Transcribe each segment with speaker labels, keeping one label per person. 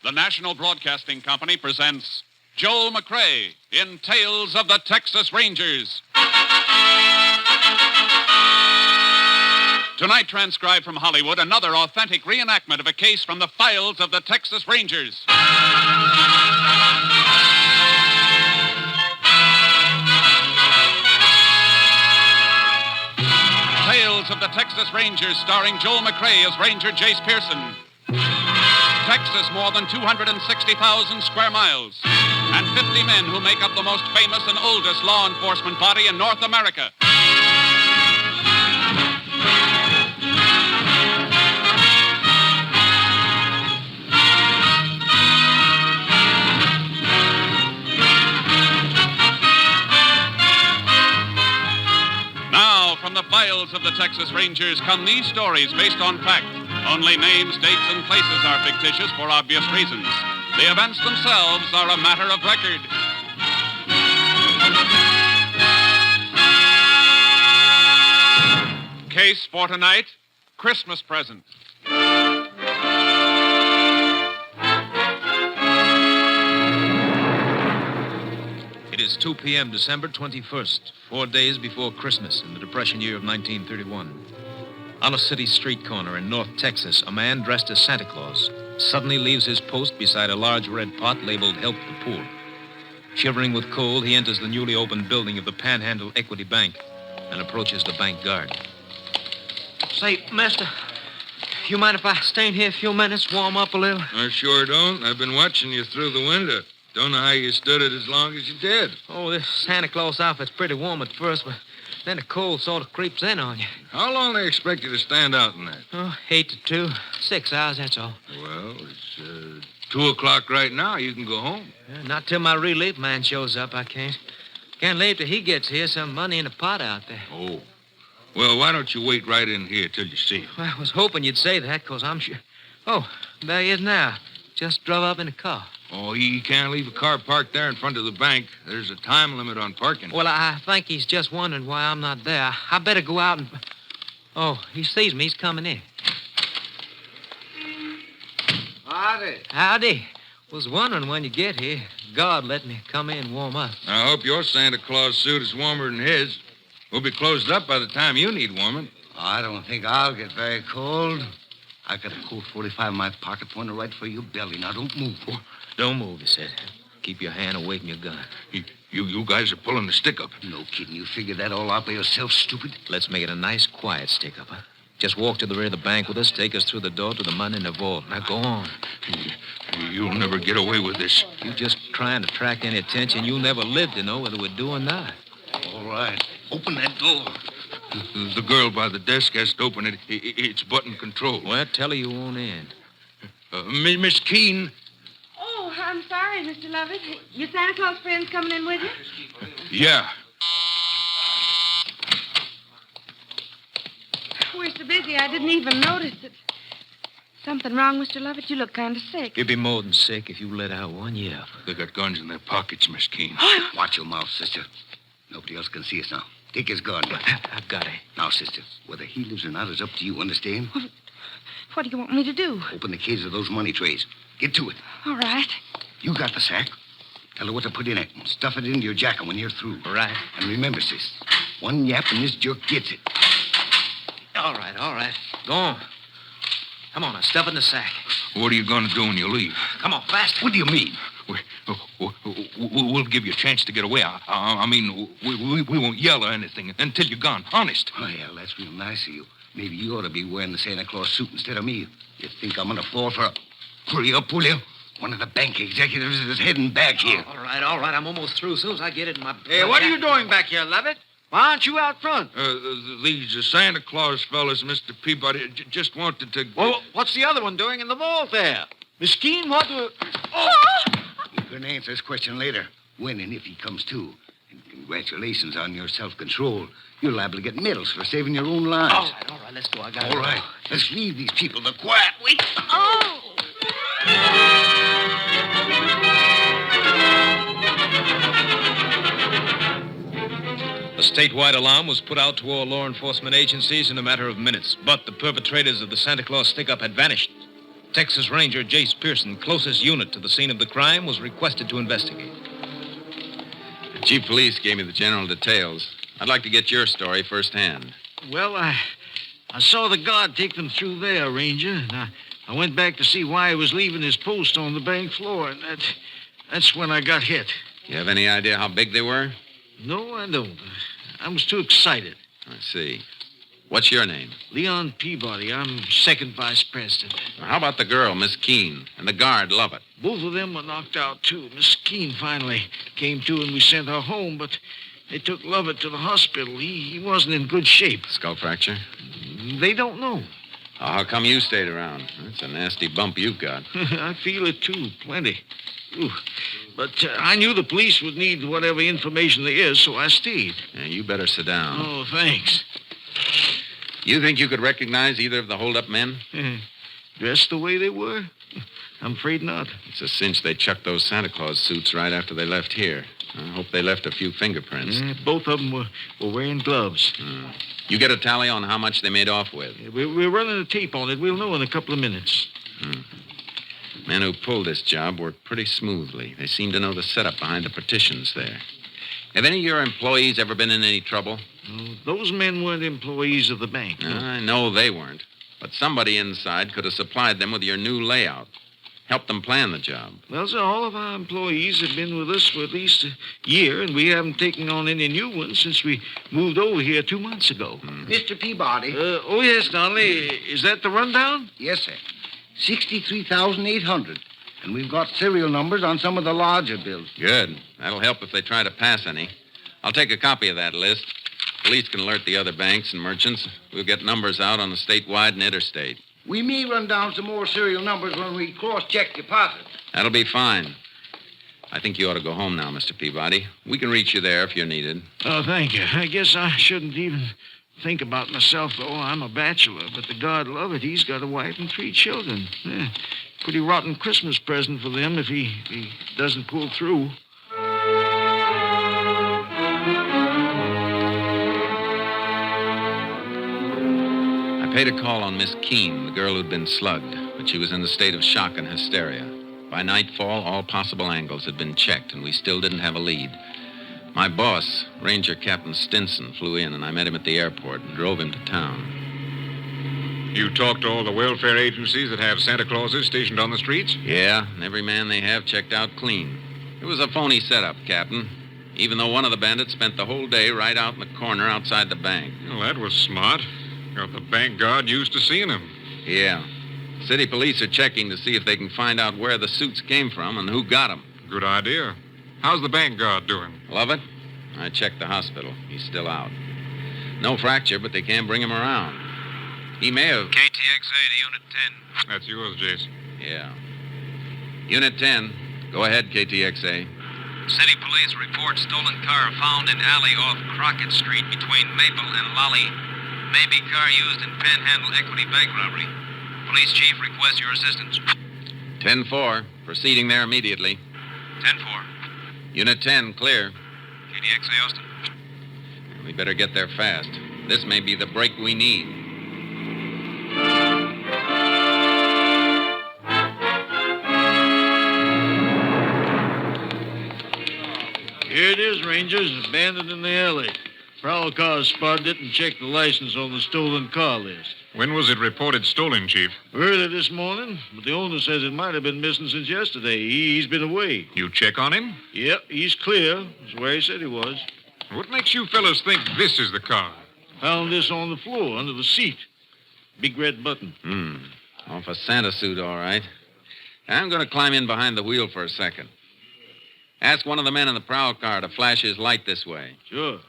Speaker 1: the National Broadcasting Company presents Joel McCrea in Tales of the Texas Rangers. Tonight, transcribed from Hollywood, another authentic reenactment of a case from the files of the Texas Rangers. Tales of the Texas Rangers, starring Joel McCrea as Ranger Jace Pearson. Texas, more than 260,000 square miles, and 50 men who make up the most famous and oldest law enforcement body in North America. Now, from the files of the Texas Rangers come these stories based on fact. Only names, dates, and places are fictitious for obvious reasons. The events themselves are a matter of record. Case for tonight, Christmas present.
Speaker 2: It is 2 p.m., December 21st, 4 days before Christmas in the Depression year of 1931. On a city street corner in North Texas, a man dressed as Santa Claus suddenly leaves his post beside a large red pot labeled Help the Poor. Shivering with cold, he enters the newly opened building of the Panhandle Equity Bank and approaches the bank guard.
Speaker 3: Say, mister, you mind if I stay in here a few minutes, warm up a little?
Speaker 4: I sure don't. I've been watching you through the window. Don't know how you stood it as long as you did.
Speaker 3: Oh, this Santa Claus outfit's pretty warm at first, but then the cold sort of creeps in on you.
Speaker 4: How long they expect you to stand out in that?
Speaker 3: Oh, 8 to 2. 6 hours, that's all.
Speaker 4: Well, it's 2 o'clock right now. You can go home.
Speaker 3: Not till my relief man shows up, I can't. Can't leave till he gets here. Some money in the pot out there.
Speaker 4: Oh. Well, why don't you wait right in here till you see him?
Speaker 3: Well, I was hoping you'd say that, because I'm sure... Oh, there he is now. Just drove up in the car.
Speaker 4: Oh, he can't leave a car parked there in front of the bank. There's a time limit on parking.
Speaker 3: Well, I think he's just wondering why I'm not there. I better go out and... Oh, he sees me. He's coming in.
Speaker 5: Howdy.
Speaker 3: Howdy. Was wondering when you get here. God let me come in and warm up.
Speaker 4: I hope your Santa Claus suit is warmer than his. We'll be closed up by the time you need warming.
Speaker 5: I don't think I'll get very cold. I got a Colt 45 in my pocket, pointed right for your belly. Now, don't move.
Speaker 3: Don't move, he said. Keep your hand away from your gun.
Speaker 4: You guys are pulling the stick up.
Speaker 5: No kidding. You figured that all out by yourself, stupid?
Speaker 3: Let's make it a nice, quiet stick-up, huh? Just walk to the rear of the bank with us, take us through the door to the money in the vault. Now, go on.
Speaker 4: You'll never get away with this.
Speaker 3: You just trying to attract any attention. You'll never live to know whether we're doing or not.
Speaker 5: All right. Open that door.
Speaker 4: The girl by the desk has to open it. It's button control.
Speaker 3: Well, tell her you won't in.
Speaker 4: Miss Keene.
Speaker 6: Oh, I'm sorry, Mr. Lovett. Your Santa Claus friend's coming in with you?
Speaker 4: Yeah.
Speaker 6: We're so busy, I didn't even notice it. Something wrong, Mr. Lovett? You look kind of sick.
Speaker 3: You'd be more than sick if you let out one yell.
Speaker 4: They got guns in their pockets, Miss Keene.
Speaker 5: Watch your mouth, sister. Nobody else can see us now. Take his gun.
Speaker 3: I've got it.
Speaker 5: Now, sister, whether he lives or not is up to you, understand?
Speaker 6: What do you want me to do?
Speaker 5: Open the cage of those money trays. Get to it.
Speaker 6: All right.
Speaker 5: You got the sack. Tell her what to put in it. Stuff it into your jacket when you're through.
Speaker 3: Right.
Speaker 5: And remember, sis, one yap and this jerk gets it.
Speaker 3: All right. Go on. Come on, now, stuff it in the sack.
Speaker 4: What are you going to do when you leave?
Speaker 3: Come on, faster.
Speaker 5: What do you mean?
Speaker 4: We'll give you a chance to get away. I mean, we won't yell or anything until you're gone. Honest.
Speaker 5: Oh, yeah, that's real nice of you. Maybe you ought to be wearing the Santa Claus suit instead of me. You think I'm going to fall for a... Hurry up, will you? One of the bank executives is heading back here.
Speaker 3: All right. I'm almost through. As soon as I get it in my...
Speaker 7: Hey, what are you doing back here, Lovett? Why aren't you out front?
Speaker 4: These Santa Claus fellas, Mr. Peabody, just wanted to...
Speaker 7: Well, what's the other one doing in the vault there? Miss Keene, what do... Oh!
Speaker 5: You can answer this question later, when and if he comes to. And congratulations on your self-control. You're liable to get medals for saving your own lives.
Speaker 3: All right, let's go. I got
Speaker 5: All right, let's leave these people the quiet way.
Speaker 6: Oh!
Speaker 2: A statewide alarm was put out to all law enforcement agencies in a matter of minutes, but the perpetrators of the Santa Claus stick-up had vanished. Texas Ranger Jace Pearson, closest unit to the scene of the crime, was requested to investigate.
Speaker 1: The chief police gave me the general details. I'd like to get your story firsthand.
Speaker 7: Well, I saw the guard take them through there, Ranger. And I went back to see why he was leaving his post on the bank floor, and that's when I got hit.
Speaker 1: You have any idea how big they were?
Speaker 7: No, I don't. I was too excited.
Speaker 1: I see. What's your name?
Speaker 7: Leon Peabody. I'm second vice president.
Speaker 1: Now, how about the girl, Miss Keene, and the guard, Lovett?
Speaker 7: Both of them were knocked out, too. Miss Keene finally came to, and we sent her home, but they took Lovett to the hospital. He wasn't in good shape.
Speaker 1: Skull fracture?
Speaker 7: They don't know.
Speaker 1: Oh, how come you stayed around? That's a nasty bump you've got.
Speaker 7: I feel it, too. Plenty. Ooh. But I knew the police would need whatever information there is, so I stayed.
Speaker 1: Yeah, you better sit down.
Speaker 7: Oh, thanks.
Speaker 1: You think you could recognize either of the hold-up men?
Speaker 7: Dressed the way they were? I'm afraid not.
Speaker 1: It's a cinch they chucked those Santa Claus suits right after they left here. I hope they left a few fingerprints.
Speaker 7: Both of them were wearing gloves.
Speaker 1: You get a tally on how much they made off with?
Speaker 7: We're running a tape on it. We'll know in a couple of minutes.
Speaker 1: Men who pulled this job worked pretty smoothly. They seem to know the setup behind the partitions there. Have any of your employees ever been in any trouble?
Speaker 7: Those men weren't employees of the bank. No.
Speaker 1: I know they weren't. But somebody inside could have supplied them with your new layout. Helped them plan the job.
Speaker 7: Well, sir, all of our employees have been with us for at least a year, and we haven't taken on any new ones since we moved over here 2 months ago.
Speaker 5: Mr. Peabody.
Speaker 7: Oh, yes, Donnelly. Is that the rundown?
Speaker 5: Yes, sir. 63,800. And we've got serial numbers on some of the larger bills.
Speaker 1: Good. That'll help if they try to pass any. I'll take a copy of that list. Police can alert the other banks and merchants. We'll get numbers out on the statewide and interstate.
Speaker 5: We may run down some more serial numbers when we cross-check deposits.
Speaker 1: That'll be fine. I think you ought to go home now, Mr. Peabody. We can reach you there if you're needed.
Speaker 7: Oh, thank you. I guess I shouldn't even think about myself, though. I'm a bachelor, but the God Lovett, he's got a wife and 3 children. Pretty rotten Christmas present for them if he doesn't pull through.
Speaker 1: I paid a call on Miss Keene, the girl who'd been slugged, but she was in a state of shock and hysteria. By nightfall, all possible angles had been checked, and we still didn't have a lead. My boss, Ranger Captain Stinson, flew in, and I met him at the airport and drove him to town.
Speaker 8: You talked to all the welfare agencies that have Santa Clauses stationed on the streets?
Speaker 1: Yeah, and every man they have checked out clean. It was a phony setup, Captain, even though one of the bandits spent the whole day right out in the corner outside the bank.
Speaker 8: Well, that was smart. Got the bank guard used to seeing him.
Speaker 1: Yeah. City police are checking to see if they can find out where the suits came from and who got them.
Speaker 8: Good idea. How's the bank guard doing?
Speaker 1: Lovett? I checked the hospital. He's still out. No fracture, but they can't bring him around. He may have...
Speaker 2: KTXA to Unit 10.
Speaker 8: That's yours, Jace.
Speaker 1: Yeah. Unit 10. Go ahead, KTXA.
Speaker 2: City police report stolen car found in alley off Crockett Street between Maple and Lolly. Maybe car used in Panhandle Equity Bank robbery. Police chief requests your assistance.
Speaker 1: 10-4. Proceeding there immediately.
Speaker 2: 10-4.
Speaker 1: Unit 10, clear.
Speaker 2: KTXA Austin.
Speaker 1: We better get there fast. This may be the break we need.
Speaker 7: Here it is, Rangers, abandoned in the alley. Prowl car spotted it and checked the license on the stolen car list.
Speaker 8: When was it reported stolen, Chief?
Speaker 7: Early this morning, but the owner says it might have been missing since yesterday. He's been away.
Speaker 8: You check on him?
Speaker 7: Yep, he's clear. That's where he said he was.
Speaker 8: What makes you fellas think this is the car?
Speaker 7: Found this on the floor, under the seat. Big red button.
Speaker 1: Off a Santa suit, all right. I'm going to climb in behind the wheel for a second. Ask one of the men in the prowl car to flash his light this way.
Speaker 7: Sure.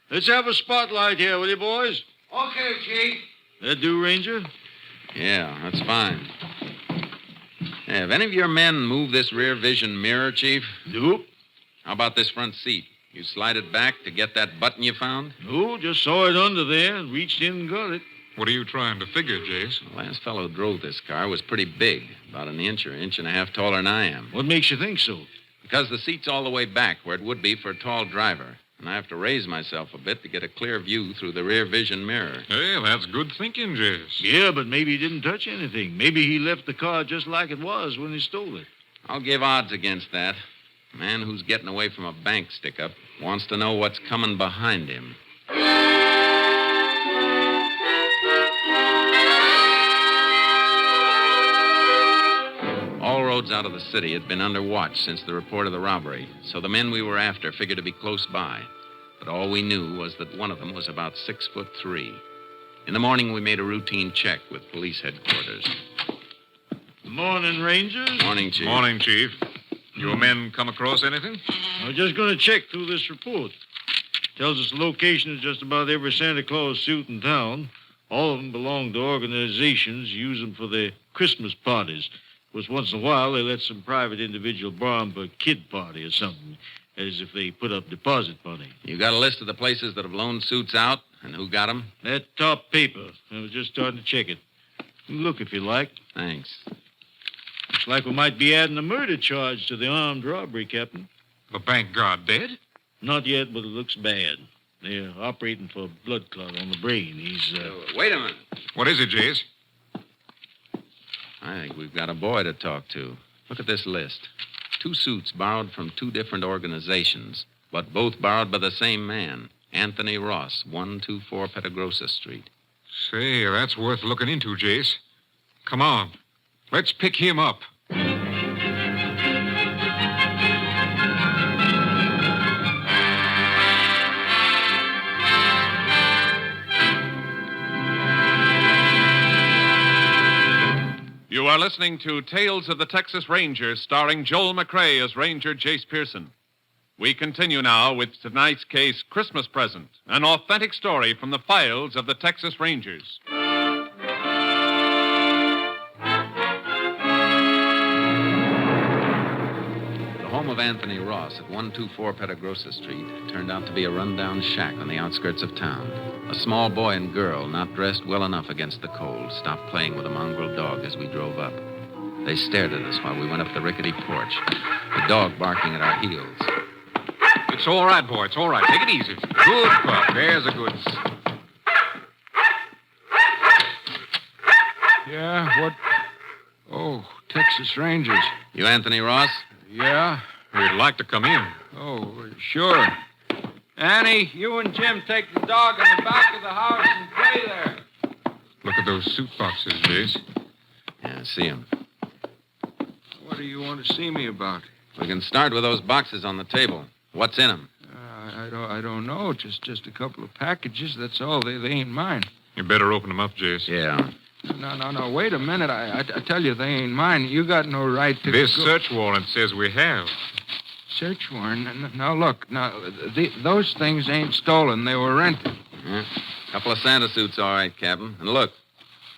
Speaker 7: Let's have a spotlight here, will you, boys?
Speaker 5: Okay, Chief.
Speaker 7: That do, Ranger?
Speaker 1: Yeah, that's fine. Hey, have any of your men moved this rear vision mirror, Chief?
Speaker 7: Nope.
Speaker 1: How about this front seat? You slide it back to get that button you found?
Speaker 7: No, just saw it under there and reached in and got it.
Speaker 8: What are you trying to figure, Jace?
Speaker 1: The last fellow who drove this car was pretty big, about an inch or inch and a half taller than I am.
Speaker 7: What makes you think so?
Speaker 1: Because the seat's all the way back where it would be for a tall driver. and I have to raise myself a bit to get a clear view through the rear vision mirror.
Speaker 8: Hey, that's good thinking, Jace.
Speaker 7: Yeah, but maybe he didn't touch anything. Maybe he left the car just like it was when he stole it.
Speaker 1: I'll give odds against that. A man who's getting away from a bank stick-up wants to know what's coming behind him. All roads out of the city had been under watch since the report of the robbery, so the men we were after figured to be close by. But all we knew was that one of them was about 6'3". In the morning, we made a routine check with police headquarters.
Speaker 7: Morning, Rangers.
Speaker 1: Morning, Chief.
Speaker 8: Morning, Chief. Your men come across anything?
Speaker 7: I'm just going to check through this report. Tells us the location of just about every Santa Claus suit in town. All of them belong to organizations, use them for their Christmas parties. Of course, once in a while, they let some private individual borrow them for a kid party or something, as if they put up deposit money.
Speaker 1: You got a list of the places that have loaned suits out and who got them?
Speaker 7: That top paper. I was just starting to check it. Look if you like.
Speaker 1: Thanks.
Speaker 7: Looks like we might be adding a murder charge to the armed robbery, Captain.
Speaker 8: The bank guard dead?
Speaker 7: Not yet, but it looks bad. They're operating for a blood clot on the brain. He's,
Speaker 1: Wait a minute.
Speaker 8: What is it, Jace?
Speaker 1: I think we've got a boy to talk to. Look at this list. 2 suits borrowed from 2 different organizations, but both borrowed by the same man, Anthony Ross, 124 Petagrosa Street.
Speaker 8: Say, that's worth looking into, Jace. Come on. Let's pick him up.
Speaker 1: You are listening to Tales of the Texas Rangers, starring Joel McCrea as Ranger Jace Pearson. We continue now with tonight's case, Christmas Present, an authentic story from the files of the Texas Rangers. The home of Anthony Ross at 124 Petagrosa Street turned out to be a rundown shack on the outskirts of town. A small boy and girl, not dressed well enough against the cold, stopped playing with a mongrel dog as we drove up. They stared at us while we went up the rickety porch, the dog barking at our heels.
Speaker 8: It's all right, boy. It's all right. Take it easy. Good pup. There's a good...
Speaker 9: Yeah, what? Oh, Texas Rangers.
Speaker 1: You Anthony Ross?
Speaker 9: Yeah?
Speaker 8: We'd like to come in.
Speaker 9: Oh, sure. Annie, you and Jim take the dog in the back of the house and play there.
Speaker 8: Look at those suit boxes, Jace.
Speaker 1: Yeah, see him.
Speaker 9: What do you want to see me about?
Speaker 1: We can start with those boxes on the table. What's in them?
Speaker 9: I don't know. Just a couple of packages. That's all. They ain't mine.
Speaker 8: You better open them up, Jace.
Speaker 1: Yeah.
Speaker 9: No. Wait a minute. I tell you, they ain't mine. You got no right to...
Speaker 8: This search warrant says we have.
Speaker 9: Search warrant? Now, look. Now, those things ain't stolen. They were rented.
Speaker 1: Yeah. Couple of Santa suits, all right, Captain. And look,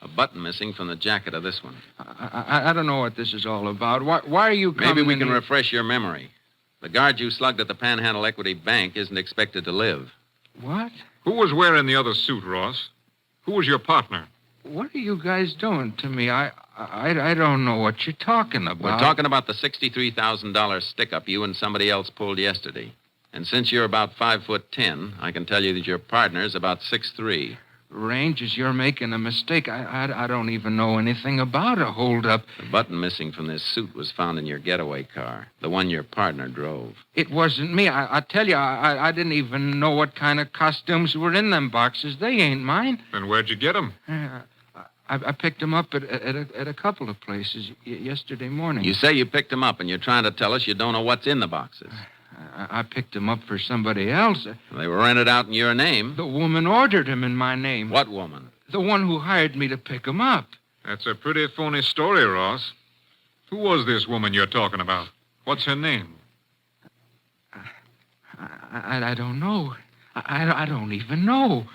Speaker 1: a button missing from the jacket of this one.
Speaker 9: I don't know what this is all about. Why are you coming
Speaker 1: Maybe we
Speaker 9: in
Speaker 1: can
Speaker 9: here?
Speaker 1: refresh your memory. The guard you slugged at the Panhandle Equity Bank isn't expected to live.
Speaker 9: What?
Speaker 8: Who was wearing the other suit, Ross? Who was your partner?
Speaker 9: What are you guys doing to me? I don't know what you're talking about.
Speaker 1: We're talking about the $63,000 stick-up you and somebody else pulled yesterday. And since you're about 5'10", I can tell you that your partner's about 6'3".
Speaker 9: Rangers, you're making a mistake. I don't even know anything about a holdup.
Speaker 1: The button missing from this suit was found in your getaway car, the one your partner drove.
Speaker 9: It wasn't me. I tell you, I didn't even know what kind of costumes were in them boxes. They ain't mine.
Speaker 8: Then where'd you get them?
Speaker 9: I picked them up at a couple of places yesterday morning.
Speaker 1: You say you picked them up, and you're trying to tell us you don't know what's in the boxes.
Speaker 9: I picked them up for somebody else.
Speaker 1: They were rented out in your name.
Speaker 9: The woman ordered them in my name.
Speaker 1: What woman?
Speaker 9: The one who hired me to pick them up.
Speaker 8: That's a pretty phony story, Ross. Who was this woman you're talking about? What's her name?
Speaker 9: I don't know. I don't even know.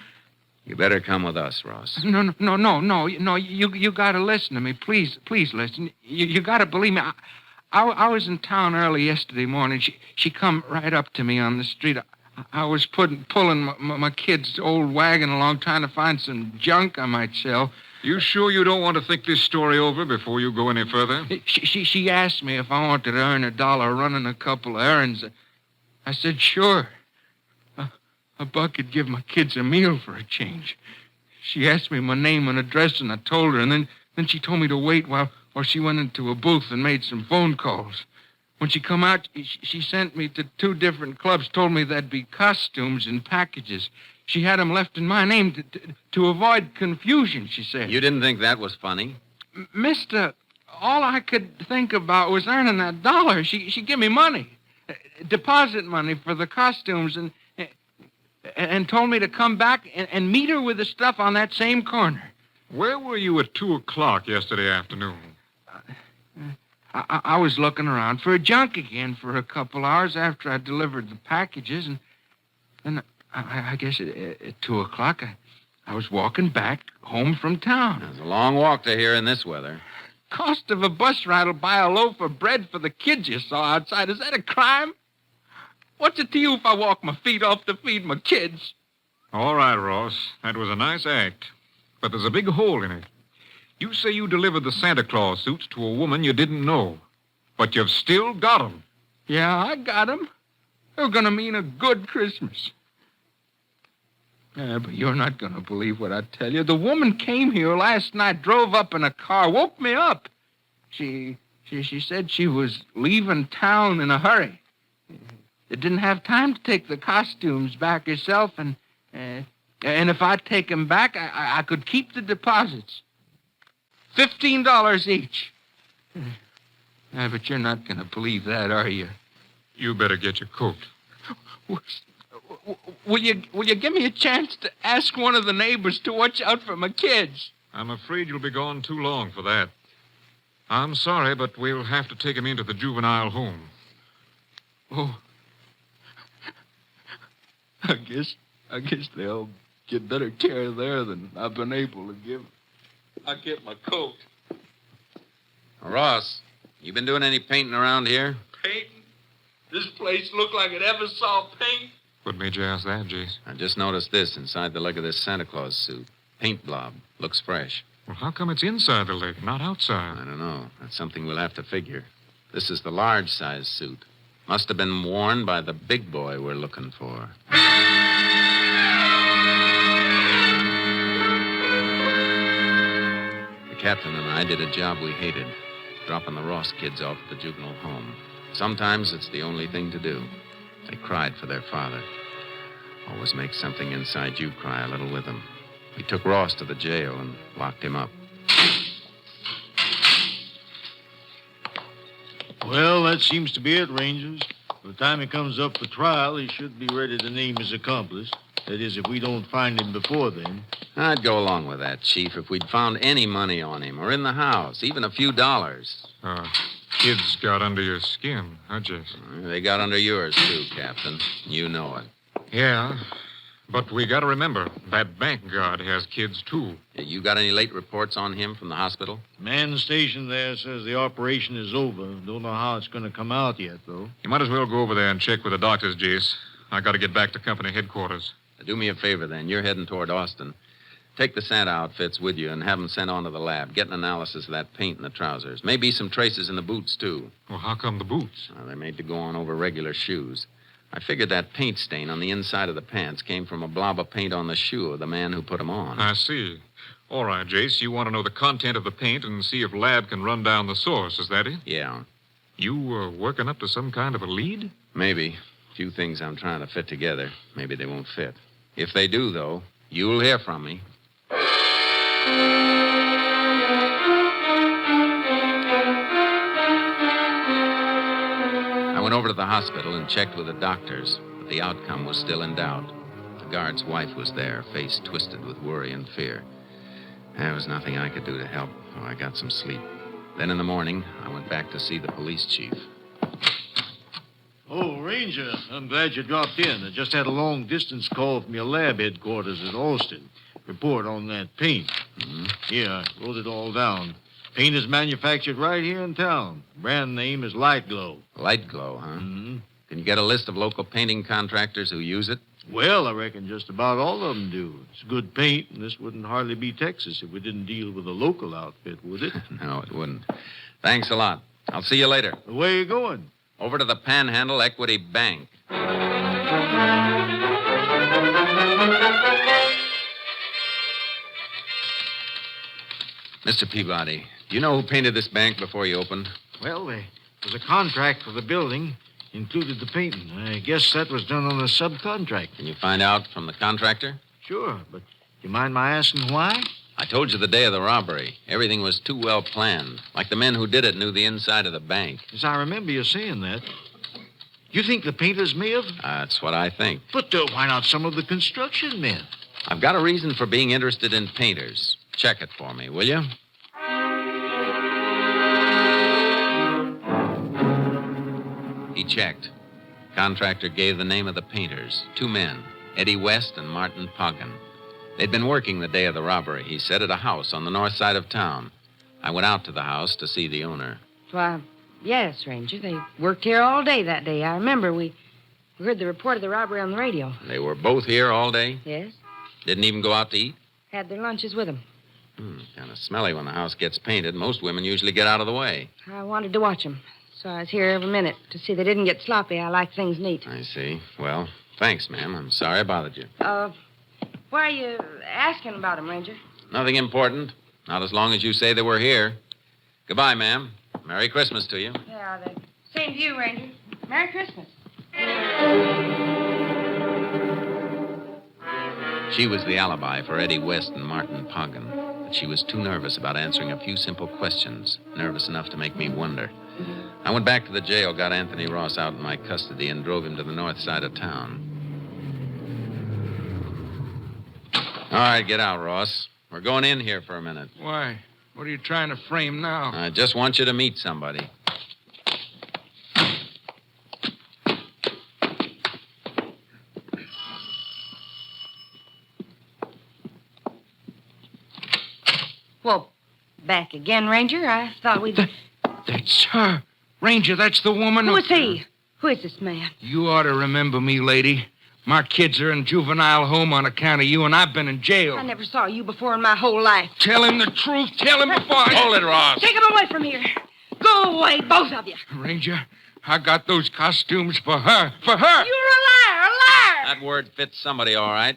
Speaker 1: You better come with us, Ross.
Speaker 9: No. You got to listen to me. Please listen. You got to believe me. I was in town early yesterday morning. She come right up to me on the street. I was pulling my kid's old wagon along, trying to find some junk I might sell.
Speaker 8: You sure you don't want to think this story over before you go any further?
Speaker 9: She asked me if I wanted to earn $1 running a couple of errands. I said, sure. $1 could give my kids a meal for a change. She asked me my name and address, and I told her, and then she told me to wait while she went into a booth and made some phone calls. When she come out, she sent me to 2 different clubs, told me there'd be costumes and packages. She had 'em left in my name to avoid confusion, she said.
Speaker 10: You didn't think that was funny?
Speaker 9: Mister, all I could think about was earning that $1. She gave me money, deposit money for the costumes, and told me to come back and meet her with the stuff on that same corner.
Speaker 8: Where were you at 2 o'clock yesterday afternoon?
Speaker 9: I was looking around for a junk again for a couple hours after I delivered the packages, and then I guess at 2 o'clock I was walking back home from town.
Speaker 10: It's a long walk to here in this weather.
Speaker 9: Cost of a bus ride will buy a loaf of bread for the kids you saw outside. Is that a crime? What's it to you if I walk my feet off to feed my kids?
Speaker 8: All right, Ross. That was a nice act. But there's a big hole in it. You say you delivered the Santa Claus suits to a woman you didn't know. But you've still got 'em.
Speaker 9: Yeah, I got 'em. They're going to mean a good Christmas. Yeah, but you're not going to believe what I tell you. The woman came here last night, drove up in a car, woke me up. She said she was leaving town in a hurry. Didn't have time to take the costumes back herself, and if I take them back, I could keep the deposits. $15 each. Yeah, but you're not going to believe that, are you?
Speaker 8: You better get your coat.
Speaker 9: Will you give me a chance to ask one of the neighbors to watch out for my kids?
Speaker 8: I'm afraid you'll be gone too long for that. I'm sorry, but we'll have to take him into the juvenile home.
Speaker 9: Oh. I guess they'll get better care there than I've been able to give. I'll get my coat.
Speaker 10: Ross, you been doing any painting around here?
Speaker 9: Painting? This place looked like it ever saw paint.
Speaker 8: What made you ask that, Jace?
Speaker 10: I just noticed this inside the leg of this Santa Claus suit. Paint blob. Looks fresh.
Speaker 8: Well, how come it's inside the leg, not
Speaker 10: I
Speaker 8: outside?
Speaker 10: don't know. That's something we'll have to figure. This is the large size suit. Must have been worn by the big boy we're looking for. The captain and I did a job we hated, dropping the Ross kids off at the juvenile home. Sometimes it's the only thing to do. They cried for their father. Always makes something inside you cry a little with them. We took Ross to the jail and locked him up.
Speaker 7: Well, that seems to be it, Rangers. By the time he comes up for trial, he should be ready to name his accomplice. That is, if we don't find him before then.
Speaker 10: I'd go along with that, Chief, if we'd found any money on him or in the house, even a few dollars.
Speaker 8: Kids got under your skin, huh, Jace?
Speaker 10: They got under yours, too, Captain. You know it.
Speaker 8: Yeah, but we got to remember, that bank guard has kids, too.
Speaker 10: You got any late reports on him from the hospital?
Speaker 7: Man stationed there says the operation is over. Don't know how it's going to come out yet, though.
Speaker 8: You might as well go over there and check with the doctors, Jace. I got to get back to company headquarters.
Speaker 10: Do me a favor, then. You're heading toward Austin. Take the Santa outfits with you and have them sent on to the lab. Get an analysis of that paint in the trousers. Maybe some traces in the boots, too.
Speaker 8: Well, how come the boots?
Speaker 10: They're made to go on over regular shoes. I figured that paint stain on the inside of the pants came from a blob of paint on the shoe of the man who put them on.
Speaker 8: I see. All right, Jace, you want to know the content of the paint and see if lab can run down the source, is that it?
Speaker 10: Yeah.
Speaker 8: You working up to some kind of a lead?
Speaker 10: Maybe. A few things I'm trying to fit together. Maybe they won't fit. If they do, though, you'll hear from me. I went over to the hospital and checked with the doctors, but the outcome was still in doubt. The guard's wife was there, face twisted with worry and fear. There was nothing I could do to help, so I got some sleep. Then in the morning, I went back to see the police chief.
Speaker 7: Oh, Ranger, I'm glad you dropped in. I just had a long-distance call from your lab headquarters at Austin. Report on that paint.
Speaker 10: Mm-hmm.
Speaker 7: Here, I wrote it all down. Paint is manufactured right here in town. Brand name is Light Glow.
Speaker 10: Light Glow, huh?
Speaker 7: Mm-hmm.
Speaker 10: Can you get a list of local painting contractors who use it?
Speaker 7: Well, I reckon just about all of them do. It's good paint, and this wouldn't hardly be Texas if we didn't deal with a local outfit, would it?
Speaker 10: No, it wouldn't. Thanks a lot. I'll see you later.
Speaker 7: Where you going?
Speaker 10: Over to the Panhandle Equity Bank. Mr. Peabody, do you know who painted this bank before you opened?
Speaker 7: Well, there was a contract for the building, included the painting. I guess that was done on a subcontract.
Speaker 10: Can you find out from the contractor?
Speaker 7: Sure, but do you mind my asking why?
Speaker 10: I told you the day of the robbery. Everything was too well planned. Like the men who did it knew the inside of the bank.
Speaker 7: Yes, I remember you saying that. You think the painters may have?
Speaker 10: That's what I think.
Speaker 7: But why not some of the construction men?
Speaker 10: I've got a reason for being interested in painters. Check it for me, will you? He checked. Contractor gave the name of the painters. 2 men, Eddie West and Martin Poggin. They'd been working the day of the robbery, he said, at a house on the north side of town. I went out to the house to see the owner.
Speaker 6: Why, yes, Ranger. They worked here all day that day. I remember we heard the report of the robbery on the radio.
Speaker 10: They were both here all day?
Speaker 6: Yes.
Speaker 10: Didn't even go out to eat?
Speaker 6: Had their lunches with them.
Speaker 10: Kind of smelly when the house gets painted. Most women usually get out of the way.
Speaker 6: I wanted to watch them, so I was here every minute to see they didn't get sloppy. I like things neat.
Speaker 10: I see. Well, thanks, ma'am. I'm sorry I bothered you.
Speaker 6: Why are you asking about them, Ranger?
Speaker 10: Nothing important. Not as long as you say they were here. Goodbye, ma'am. Merry Christmas to you.
Speaker 6: Yeah, the same to you, Ranger. Merry Christmas.
Speaker 10: She was the alibi for Eddie West and Martin Poggin. But she was too nervous about answering a few simple questions. Nervous enough to make me wonder. I went back to the jail, got Anthony Ross out in my custody, and drove him to the north side of town. All right, get out, Ross. We're going in here for a minute.
Speaker 9: Why? What are you trying to frame now?
Speaker 10: I just want you to meet somebody.
Speaker 6: Well, back again, Ranger. I thought we'd...
Speaker 9: That's her. Ranger, that's the woman
Speaker 6: Who is he? Who is this man?
Speaker 9: You ought to remember me, lady. My kids are in juvenile home on account of you, and I've been in jail.
Speaker 6: I never saw you before in my whole life.
Speaker 9: Tell him the truth. Tell him before I...
Speaker 10: Hold it, Ross.
Speaker 6: Take him away from here. Go away, both of you.
Speaker 9: Ranger, I got those costumes for her. For her!
Speaker 6: You're a liar, a liar!
Speaker 10: That word fits somebody, all right.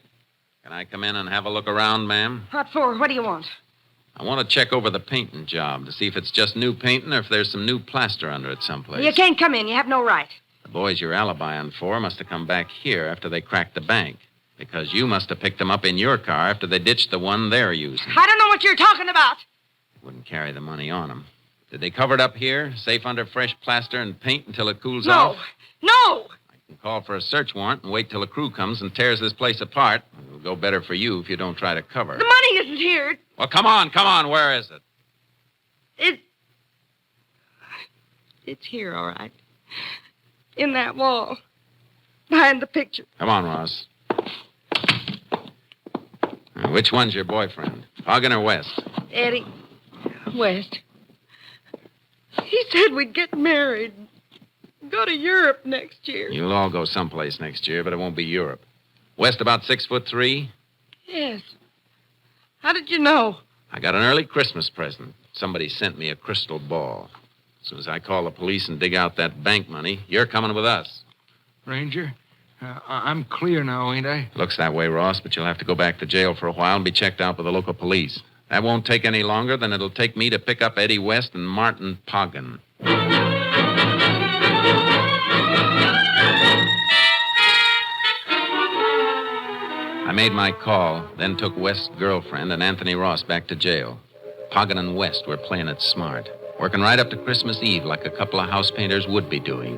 Speaker 10: Can I come in and have a look around, ma'am?
Speaker 6: What for? What do you want?
Speaker 10: I want to check over the painting job to see if it's just new painting or if there's some new plaster under it someplace.
Speaker 6: You can't come in. You have no right.
Speaker 10: The boys you're alibying for must have come back here after they cracked the bank. Because you must have picked them up in your car after they ditched the one they're using.
Speaker 6: I don't know what you're talking about.
Speaker 10: Wouldn't carry the money on them. Did they cover it up here, safe under fresh plaster and paint until it cools off?
Speaker 6: No!
Speaker 10: I can call for a search warrant and wait till a crew comes and tears this place apart. It'll go better for you if you don't try to cover it.
Speaker 6: The money isn't here.
Speaker 10: Well, come on. Where is it?
Speaker 6: It's here, all right. In that wall. Behind the picture.
Speaker 10: Come on, Ross. Which one's your boyfriend? Poggin or West?
Speaker 6: Eddie West. He said we'd get married. Go to Europe next year.
Speaker 10: You'll all go someplace next year, but it won't be Europe. West about 6'3".
Speaker 6: Yes. How did you know?
Speaker 10: I got an early Christmas present. Somebody sent me a crystal ball. As soon as I call the police and dig out that bank money, you're coming with us.
Speaker 9: Ranger, I'm clear now, ain't I?
Speaker 10: Looks that way, Ross, but you'll have to go back to jail for a while and be checked out by the local police. That won't take any longer than it'll take me to pick up Eddie West and Martin Poggin. I made my call, then took West's girlfriend and Anthony Ross back to jail. Poggin and West were playing it smart, working right up to Christmas Eve like a couple of house painters would be doing.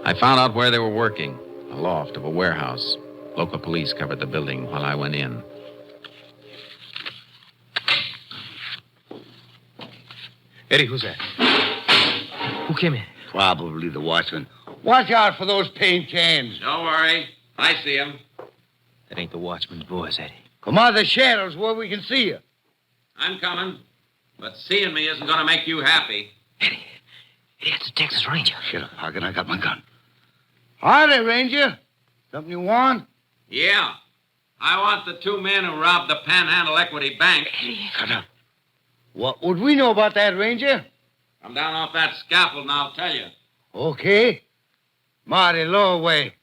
Speaker 10: I found out where they were working, a loft of a warehouse. Local police covered the building while I went in.
Speaker 3: Eddie, who's that? Who came in?
Speaker 5: Probably the watchman. Watch out for those paint cans.
Speaker 10: Don't worry. I see him.
Speaker 3: That ain't the watchman's boys, Eddie.
Speaker 5: Come out of the shadows where we can see you.
Speaker 10: I'm coming. But seeing me isn't going to make you happy.
Speaker 3: Eddie, that's the Texas Ranger.
Speaker 5: Shut up, Poggin. I got my gun. Howdy, Ranger. Something you want?
Speaker 10: Yeah. I want the 2 men who robbed the Panhandle Equity Bank.
Speaker 5: Shut up. What would we know about that, Ranger?
Speaker 10: Come down off that scaffold and I'll tell you.
Speaker 5: Okay. Marty, lower away.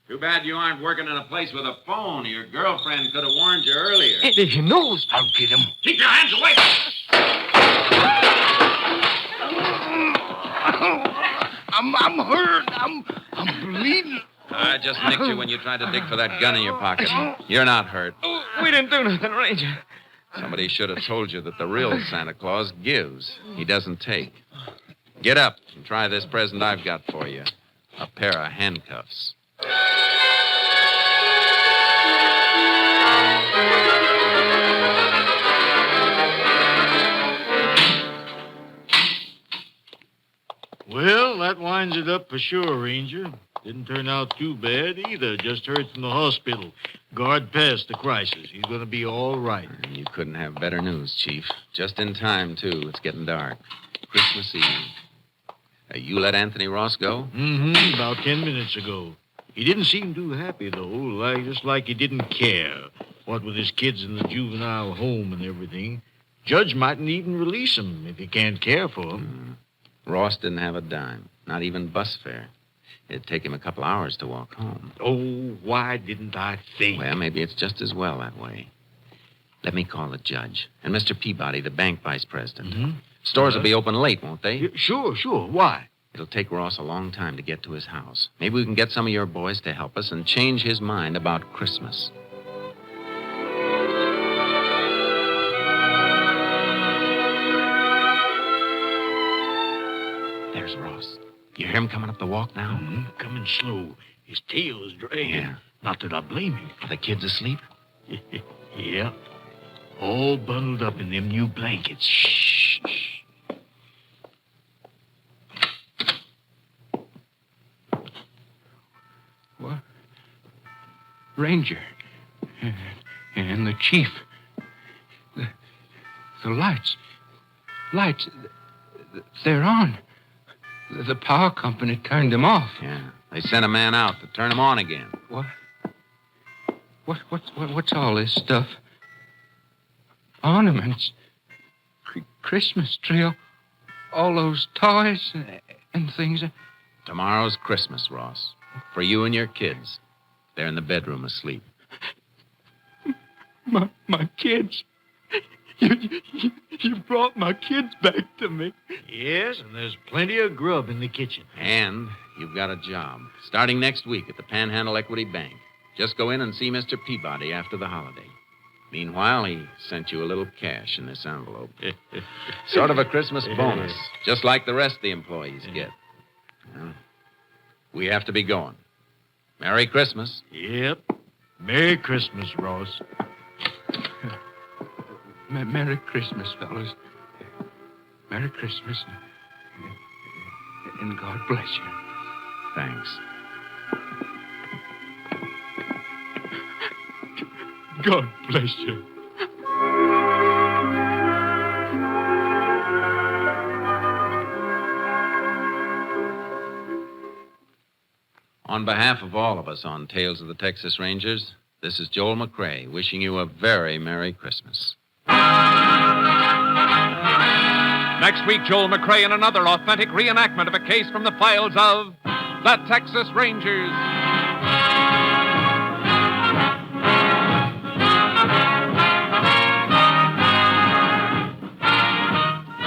Speaker 10: Too bad you aren't working in a place with a phone. Your girlfriend could have warned you earlier.
Speaker 5: Hey, he knows. I'll get him.
Speaker 10: Keep your hands away!
Speaker 5: I'm hurt. I'm bleeding.
Speaker 10: I just nicked you when you tried to dig for that gun in your pocket. You're not hurt.
Speaker 7: We didn't do nothing, Ranger.
Speaker 10: Somebody should have told you that the real Santa Claus gives. He doesn't take. Get up and try this present I've got for you. A pair of handcuffs.
Speaker 7: Well, that winds it up for sure, Ranger. Didn't turn out too bad either. Just heard from the hospital. Guard passed the crisis. He's going to be all right.
Speaker 10: You couldn't have better news, Chief. Just in time, too. It's getting dark. Christmas Eve. You let Anthony Ross go?
Speaker 7: Mm-hmm. About 10 minutes ago. He didn't seem too happy, though. Just like he didn't care. What with his kids in the juvenile home and everything. Judge mightn't even release him if he can't care for him.
Speaker 10: Ross didn't have a dime. Not even bus fare. It'd take him a couple hours to walk home.
Speaker 7: Oh, why didn't I think?
Speaker 10: Well, maybe it's just as well that way. Let me call the judge. And Mr. Peabody, the bank vice president.
Speaker 7: Mm-hmm.
Speaker 10: Stores will be open late, won't they?
Speaker 7: Sure. Why?
Speaker 10: It'll take Ross a long time to get to his house. Maybe we can get some of your boys to help us and change his mind about Christmas. There's Ross. You hear him coming up the walk now?
Speaker 7: Mm-hmm. Coming slow. His tail is dragging.
Speaker 10: Yeah.
Speaker 7: Not that I blame him.
Speaker 10: Are the kids asleep?
Speaker 7: Yeah. All bundled up in them new blankets. Shh.
Speaker 9: What? Ranger. And the chief. The lights. Lights. They're on. The power company turned them off.
Speaker 10: Yeah. They sent a man out to turn them on again.
Speaker 9: What? What's all this stuff? Ornaments. Christmas tree. All those toys and things.
Speaker 10: Tomorrow's Christmas, Ross. For you and your kids. They're in the bedroom asleep.
Speaker 9: My kids. You brought my kids back to me.
Speaker 7: Yes, and there's plenty of grub in the kitchen.
Speaker 10: And you've got a job. Starting next week at the Panhandle Equity Bank. Just go in and see Mr. Peabody after the holiday. Meanwhile, he sent you a little cash in this envelope. Sort of a Christmas bonus, just like the rest of the employees get. Well, we have to be going. Merry Christmas.
Speaker 7: Yep. Merry Christmas, Ross.
Speaker 9: Merry Christmas, fellas. Merry Christmas. And God bless you.
Speaker 10: Thanks.
Speaker 9: God bless you.
Speaker 10: On behalf of all of us on Tales of the Texas Rangers, this is Joel McCrae wishing you a very Merry Christmas.
Speaker 1: Next week, Joel McCrae in another authentic reenactment of a case from the files of the Texas Rangers.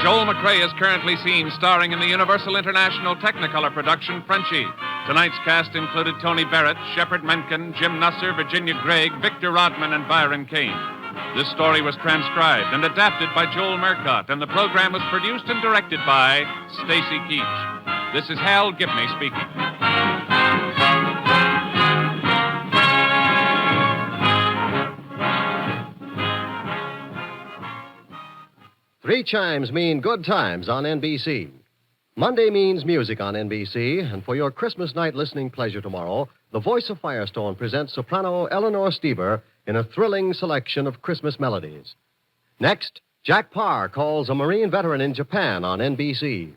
Speaker 1: Joel McCrae is currently seen starring in the Universal International Technicolor production Frenchie. Tonight's cast included Tony Barrett, Shepard Menken, Jim Nusser, Virginia Gregg, Victor Rodman, and Byron Kane. This story was transcribed and adapted by Joel Murcott, and the program was produced and directed by Stacy Keach. This is Hal Gibney speaking.
Speaker 11: Three chimes mean good times on NBC. Monday means music on NBC, and for your Christmas night listening pleasure tomorrow, the Voice of Firestone presents soprano Eleanor Stever in a thrilling selection of Christmas melodies. Next, Jack Parr calls a Marine veteran in Japan on NBC.